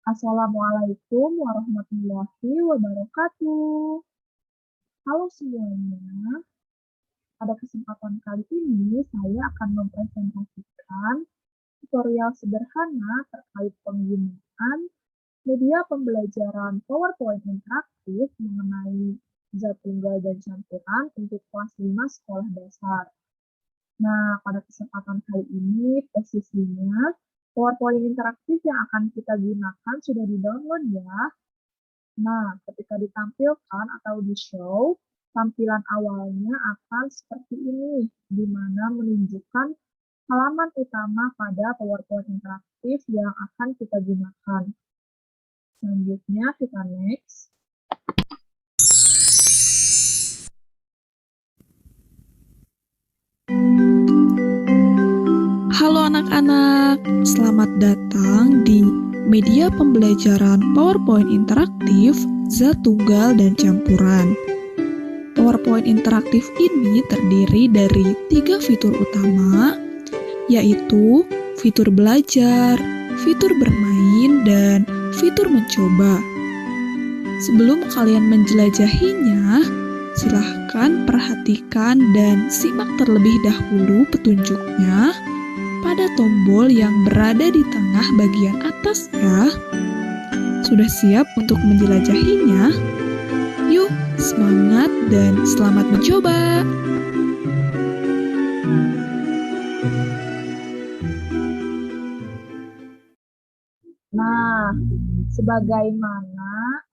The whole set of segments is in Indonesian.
Assalamualaikum warahmatullahi wabarakatuh. Halo semuanya, pada kesempatan kali ini saya akan mempresentasikan tutorial sederhana terkait penggunaan media pembelajaran PowerPoint interaktif mengenai zat tunggal dan campuran untuk kelas 5 sekolah dasar. Nah, pada kesempatan kali ini posisinya PowerPoint interaktif yang akan kita gunakan sudah di-download ya. Nah, ketika ditampilkan atau di-show, tampilan awalnya akan seperti ini, di mana menunjukkan halaman utama pada PowerPoint interaktif yang akan kita gunakan. Selanjutnya, kita next. Halo anak-anak, selamat datang di media pembelajaran PowerPoint interaktif, zat tunggal dan campuran. PowerPoint interaktif ini terdiri dari 3 fitur utama, yaitu fitur belajar, fitur bermain, dan fitur mencoba. Sebelum kalian menjelajahinya, silahkan perhatikan dan simak terlebih dahulu petunjuknya pada tombol yang berada di tengah bagian atas ya. Sudah siap untuk menjelajahinya? Yuk, semangat dan selamat mencoba! Nah, sebagaimana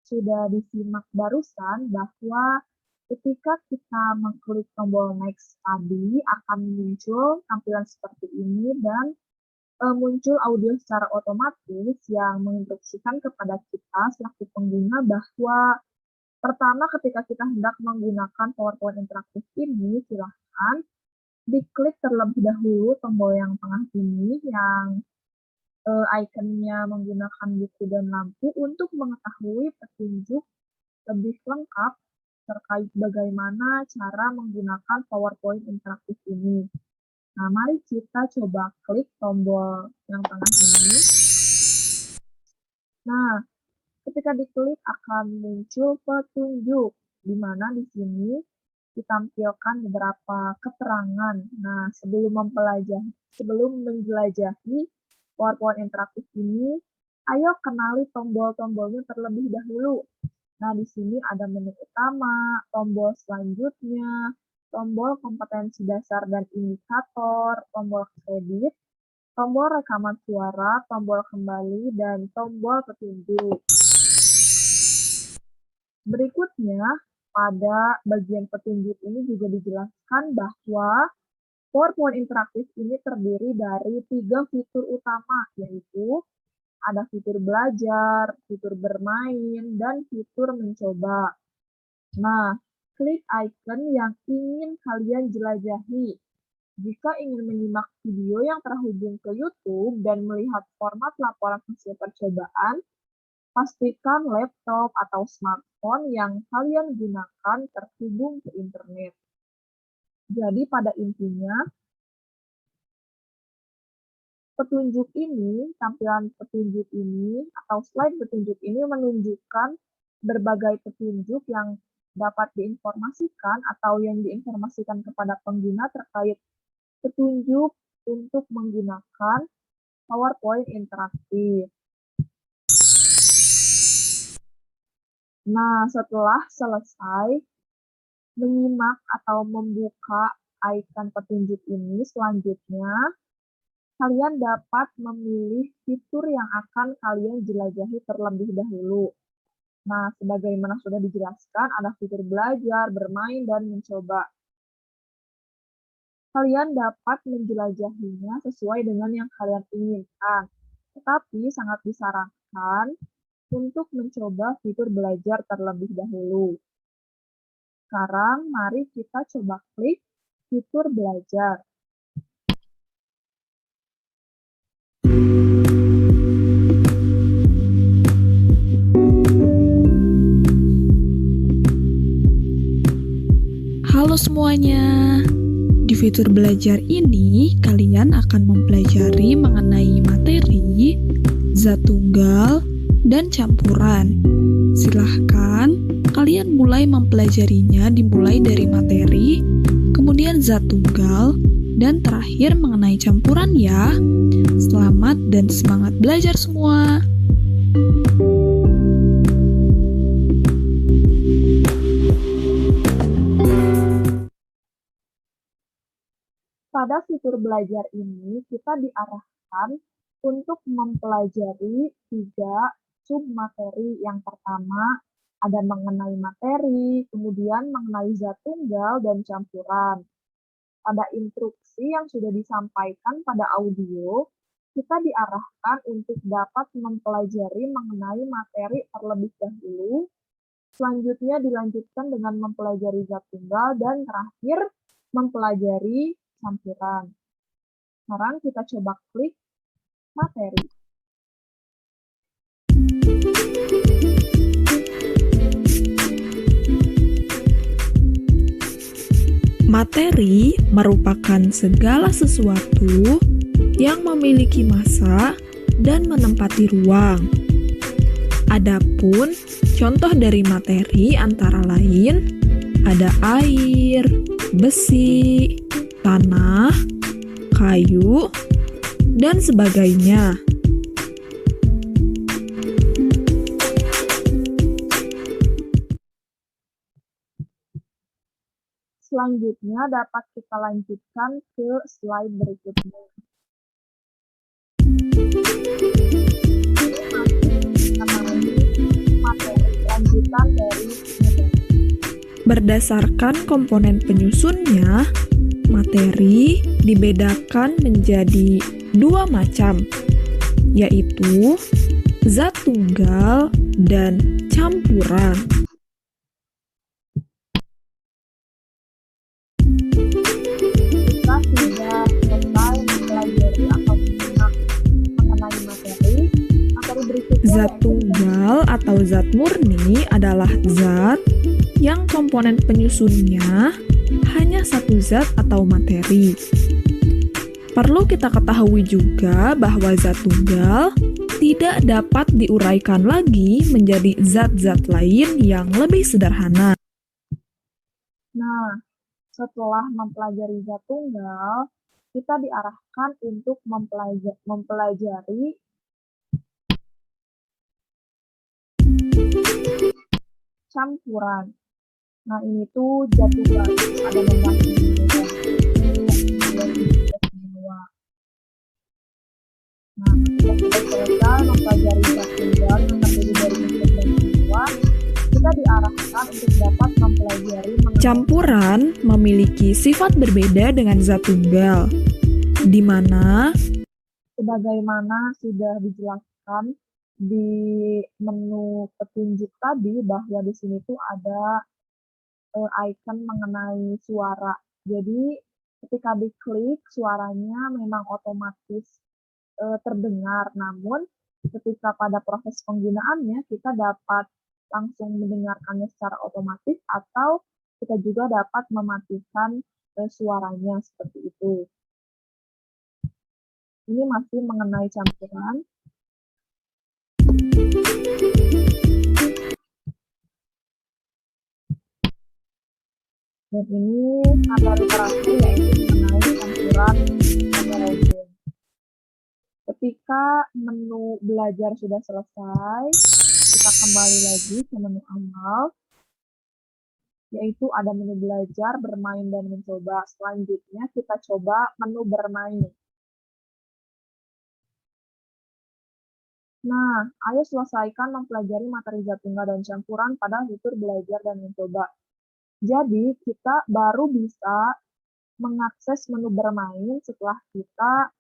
sudah disimak barusan bahwa ketika kita mengklik tombol next tadi akan muncul tampilan seperti ini dan muncul audio secara otomatis yang menginstruksikan kepada kita selaku pengguna bahwa pertama ketika kita hendak menggunakan PowerPoint interaktif ini silahkan diklik terlebih dahulu tombol yang tengah ini yang ikonnya menggunakan buku dan lampu untuk mengetahui petunjuk lebih lengkap terkait bagaimana cara menggunakan PowerPoint interaktif ini. Nah, mari kita coba klik tombol yang tengah ini. Nah, ketika diklik akan muncul petunjuk, di mana di sini ditampilkan beberapa keterangan. Nah, sebelum menjelajahi PowerPoint interaktif ini, ayo kenali tombol-tombolnya terlebih dahulu. Nah, di sini ada menu utama, tombol selanjutnya, tombol kompetensi dasar dan indikator, tombol kredit, tombol rekaman suara, tombol kembali, dan tombol petunjuk. Berikutnya, pada bagian petunjuk ini juga dijelaskan bahwa PowerPoint interaktif ini terdiri dari 3 fitur utama, yaitu ada fitur belajar, fitur bermain, dan fitur mencoba. Nah, klik icon yang ingin kalian jelajahi. Jika ingin menyimak video yang terhubung ke YouTube dan melihat format laporan hasil percobaan, pastikan laptop atau smartphone yang kalian gunakan terhubung ke internet. Jadi pada intinya, petunjuk ini, tampilan petunjuk ini, atau slide petunjuk ini menunjukkan berbagai petunjuk yang dapat diinformasikan atau yang diinformasikan kepada pengguna terkait petunjuk untuk menggunakan PowerPoint interaktif. Nah, setelah selesai menyimak atau membuka icon petunjuk ini, selanjutnya kalian dapat memilih fitur yang akan kalian jelajahi terlebih dahulu. Nah, sebagaimana sudah dijelaskan, ada fitur belajar, bermain, dan mencoba. Kalian dapat menjelajahinya sesuai dengan yang kalian inginkan. Tetapi sangat disarankan untuk mencoba fitur belajar terlebih dahulu. Sekarang, mari kita coba klik fitur belajar. Halo semuanya, di fitur belajar ini kalian akan mempelajari mengenai materi zat tunggal, dan campuran. Silahkan kalian mulai mempelajarinya dimulai dari materi, kemudian zat tunggal, dan terakhir mengenai campuran ya. Selamat dan semangat belajar semua! Pada fitur belajar ini, kita diarahkan untuk mempelajari 3 sub-materi. Yang pertama, ada mengenai materi, kemudian mengenai zat tunggal dan campuran. Pada instruksi yang sudah disampaikan pada audio, kita diarahkan untuk dapat mempelajari mengenai materi terlebih dahulu, selanjutnya dilanjutkan dengan mempelajari zat tunggal, dan terakhir mempelajari campuran. Sekarang kita coba klik materi. Materi merupakan segala sesuatu yang memiliki massa dan menempati ruang. Adapun contoh dari materi antara lain ada air, besi, tanah, kayu, dan sebagainya. Selanjutnya dapat kita lanjutkan ke slide berikutnya. Materi lanjutan dari materi. Berdasarkan komponen penyusunnya, materi dibedakan menjadi 2 macam, yaitu zat tunggal dan campuran. Kita sudah selesai mempelajari atau mengenai materi berikutnya. Zat tunggal atau zat murni adalah zat yang komponen penyusunnya hanya satu zat atau materi. Perlu kita ketahui juga bahwa zat tunggal tidak dapat diuraikan lagi menjadi zat-zat lain yang lebih sederhana. Nah, setelah mempelajari zat tunggal, kita diarahkan untuk mempelajari campuran. Nah, ini tuh zat tunggal ada nomornya. Nah, ketika kita selesai mempelajari zat tunggal yang terdiri dari unsur dan semua, kita diarahkan untuk dapat mempelajari campuran memiliki sifat berbeda dengan zat tunggal, di mana sebagaimana sudah dijelaskan di menu petunjuk tadi bahwa di sini tuh ada icon mengenai suara. Jadi ketika diklik suaranya memang otomatis terdengar, namun ketika pada proses penggunaannya kita dapat langsung mendengarkannya secara otomatis atau kita juga dapat mematikan suaranya seperti itu. Ini masih mengenai campuran. Dan ini materi terakhir yaitu mengenai campuran heterogen. Ketika menu belajar sudah selesai, kita kembali lagi ke menu awal, yaitu ada menu belajar, bermain, dan mencoba. Selanjutnya kita coba menu bermain. Nah, ayo selesaikan mempelajari materi zat tunggal dan campuran pada fitur belajar dan mencoba. Jadi, kita baru bisa mengakses menu bermain setelah kita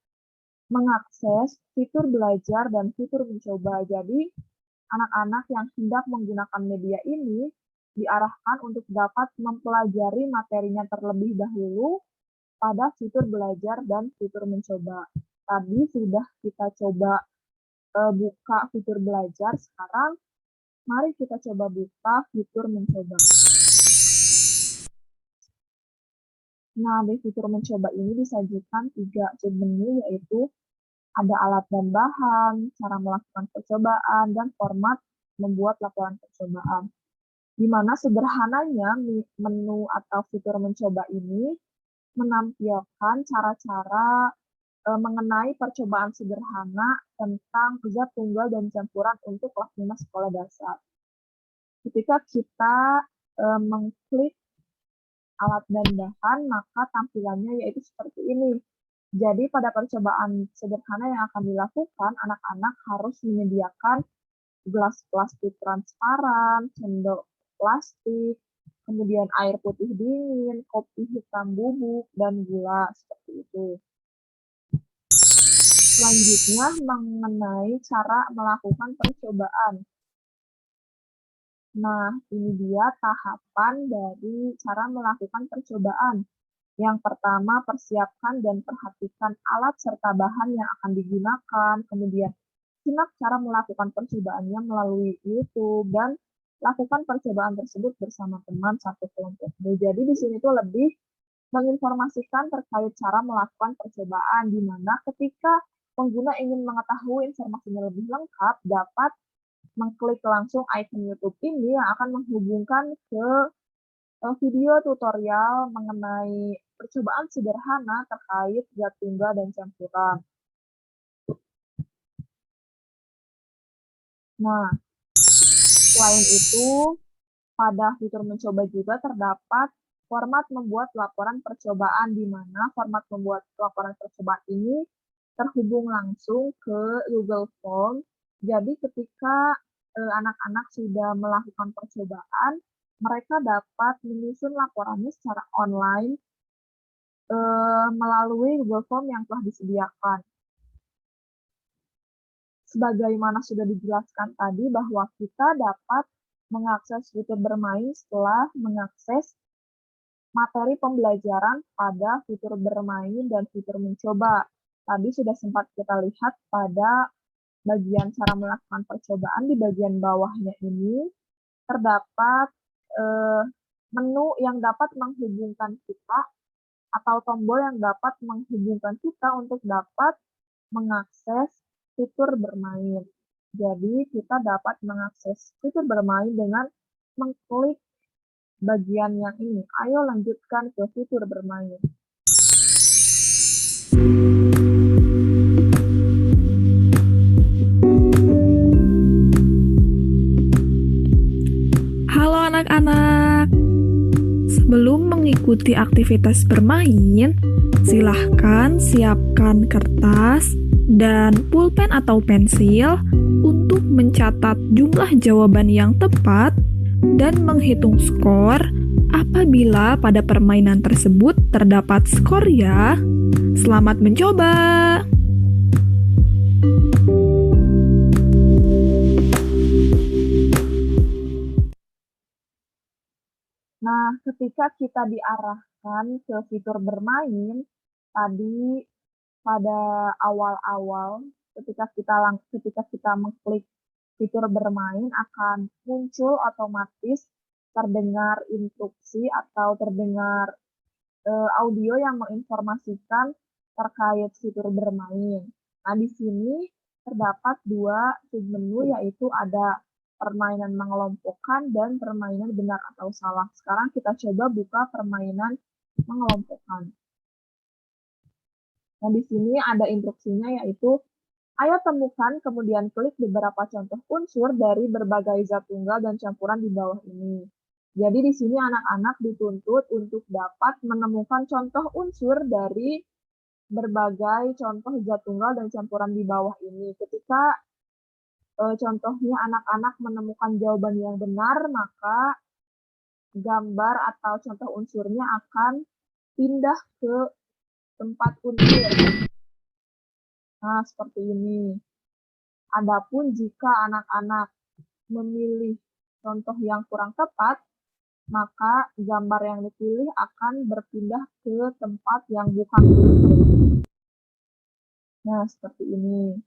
mengakses fitur belajar dan fitur mencoba. Jadi, anak-anak yang hendak menggunakan media ini diarahkan untuk dapat mempelajari materinya terlebih dahulu pada fitur belajar dan fitur mencoba. Tadi sudah kita coba buka fitur belajar, sekarang mari kita coba buka fitur mencoba. Nah, di fitur mencoba ini disajikan 3 submenu, yaitu Ada alat dan bahan, cara melakukan percobaan, dan format membuat laporan percobaan. Di mana sederhananya menu atau fitur mencoba ini menampilkan cara-cara mengenai percobaan sederhana tentang zat tunggal dan campuran untuk kelas 5 sekolah dasar. Ketika kita mengklik alat dan bahan, maka tampilannya yaitu seperti ini. Jadi pada percobaan sederhana yang akan dilakukan, anak-anak harus menyediakan gelas plastik transparan, sendok plastik, kemudian air putih dingin, kopi hitam bubuk, dan gula, seperti itu. Selanjutnya mengenai cara melakukan percobaan. Nah, ini dia tahapan dari cara melakukan percobaan. Yang pertama, persiapkan dan perhatikan alat serta bahan yang akan digunakan. Kemudian, simak cara melakukan percobaannya melalui YouTube dan lakukan percobaan tersebut bersama teman satu kelompok. Jadi di sini tuh lebih menginformasikan terkait cara melakukan percobaan, di mana ketika pengguna ingin mengetahui informasinya lebih lengkap, dapat mengklik langsung icon YouTube ini yang akan menghubungkan ke video tutorial mengenai percobaan sederhana terkait zat tunggal dan campuran. Nah, selain itu, pada fitur mencoba juga terdapat format membuat laporan percobaan, di mana format membuat laporan percobaan ini terhubung langsung ke Google Form. Jadi ketika anak-anak sudah melakukan percobaan, mereka dapat menyusun laporannya secara online melalui Google Form yang telah disediakan. Sebagaimana sudah dijelaskan tadi bahwa kita dapat mengakses fitur bermain setelah mengakses materi pembelajaran pada fitur bermain dan fitur mencoba. Tadi sudah sempat kita lihat pada bagian cara melakukan percobaan. Di bagian bawahnya ini terdapat menu yang dapat menghubungkan kita atau tombol yang dapat menghubungkan kita untuk dapat mengakses fitur bermain. Jadi kita dapat mengakses fitur bermain dengan mengklik bagian yang ini. Ayo lanjutkan ke fitur bermain. Halo anak-anak. Sebelum mengikuti aktivitas bermain, silahkan siapkan kertas dan pulpen atau pensil untuk mencatat jumlah jawaban yang tepat dan menghitung skor apabila pada permainan tersebut terdapat skor ya. Selamat mencoba! Nah, ketika kita diarahkan ke fitur bermain, tadi pada awal-awal ketika kita mengklik fitur bermain akan muncul otomatis terdengar instruksi atau terdengar audio yang menginformasikan terkait fitur bermain. Nah, di sini terdapat dua submenu, yaitu ada permainan mengelompokkan dan permainan benar atau salah. Sekarang kita coba buka permainan mengelompokkan. Nah, di sini ada instruksinya, yaitu ayo temukan kemudian klik beberapa contoh unsur dari berbagai zat tunggal dan campuran di bawah ini. Jadi di sini anak-anak dituntut untuk dapat menemukan contoh unsur dari berbagai contoh zat tunggal dan campuran di bawah ini. Ketika contohnya anak-anak menemukan jawaban yang benar, maka gambar atau contoh unsurnya akan pindah ke tempat unsur. Nah, seperti ini. Adapun jika anak-anak memilih contoh yang kurang tepat, maka gambar yang dipilih akan berpindah ke tempat yang bukan unsur. Nah, seperti ini.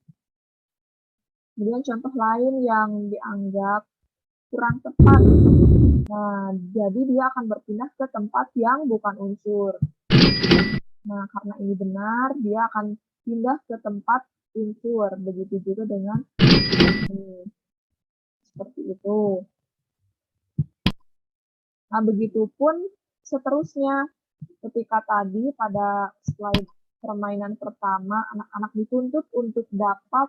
Kemudian contoh lain yang dianggap kurang tepat. Nah, jadi dia akan berpindah ke tempat yang bukan unsur. Nah, karena ini benar, dia akan pindah ke tempat unsur. Begitu juga dengan ini. Seperti itu. Nah, begitupun seterusnya. Ketika tadi pada slide permainan pertama, anak-anak dituntut untuk dapat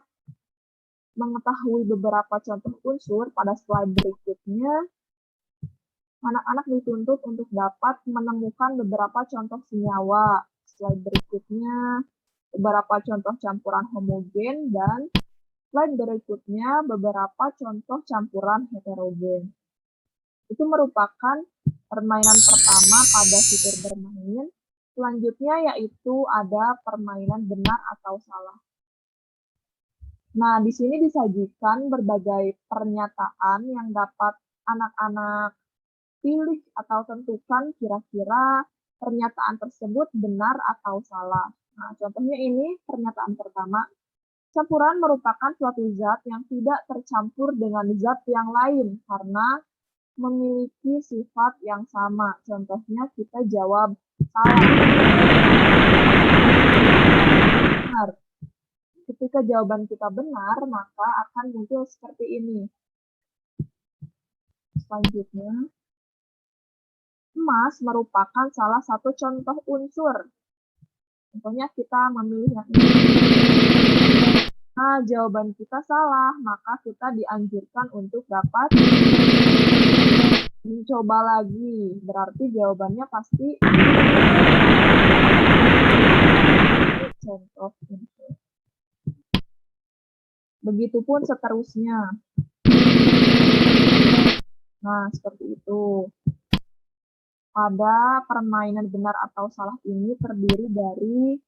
mengetahui beberapa contoh unsur, pada slide berikutnya, anak-anak dituntut untuk dapat menemukan beberapa contoh senyawa. Slide berikutnya, beberapa contoh campuran homogen, dan slide berikutnya, beberapa contoh campuran heterogen. Itu merupakan permainan pertama pada fitur bermain. Selanjutnya yaitu ada permainan benar atau salah. Nah, di sini disajikan berbagai pernyataan yang dapat anak-anak pilih atau tentukan kira-kira pernyataan tersebut benar atau salah. Nah, contohnya ini pernyataan pertama. Campuran merupakan suatu zat yang tidak tercampur dengan zat yang lain karena memiliki sifat yang sama. Contohnya kita jawab salah. Benar. Ketika jawaban kita benar, maka akan muncul seperti ini. Selanjutnya, emas merupakan salah satu contoh unsur. Contohnya kita memilih yang ini. Nah, jawaban kita salah, maka kita dianjurkan untuk dapat mencoba lagi. Berarti jawabannya pasti contoh unsur. Begitupun seterusnya. Nah, seperti itu. Pada permainan benar atau salah ini terdiri dari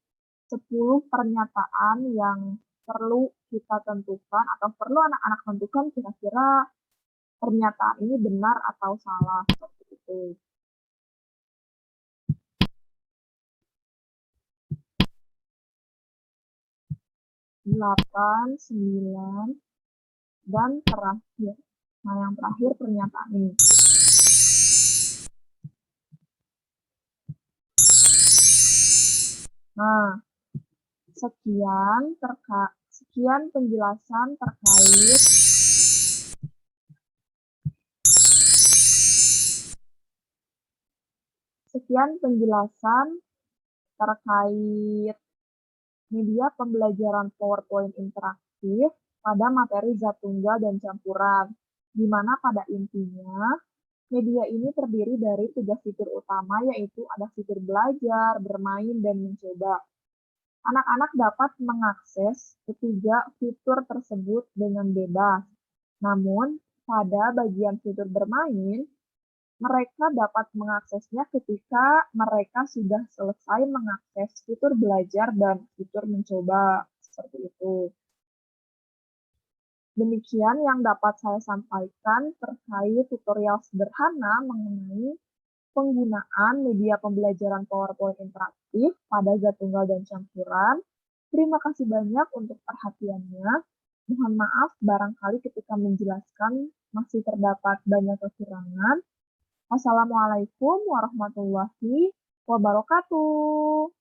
10 pernyataan yang perlu kita tentukan atau perlu anak-anak tentukan kira-kira pernyataan ini benar atau salah. Seperti itu. Delapan, 9, dan terakhir. Nah, yang terakhir pernyataan ini. Nah, sekian penjelasan terkait media pembelajaran PowerPoint interaktif pada materi zat tunggal dan campuran, di mana pada intinya media ini terdiri dari 3 fitur utama, yaitu ada fitur belajar, bermain, dan mencoba. Anak-anak dapat mengakses ketiga fitur tersebut dengan bebas. Namun, pada bagian fitur bermain, mereka dapat mengaksesnya ketika mereka sudah selesai mengakses fitur belajar dan fitur mencoba. Seperti itu. Demikian yang dapat saya sampaikan terkait tutorial sederhana mengenai penggunaan media pembelajaran PowerPoint interaktif pada zat tunggal dan campuran. Terima kasih banyak untuk perhatiannya. Mohon maaf barangkali ketika menjelaskan masih terdapat banyak kekurangan. Wassalamualaikum warahmatullahi wabarakatuh.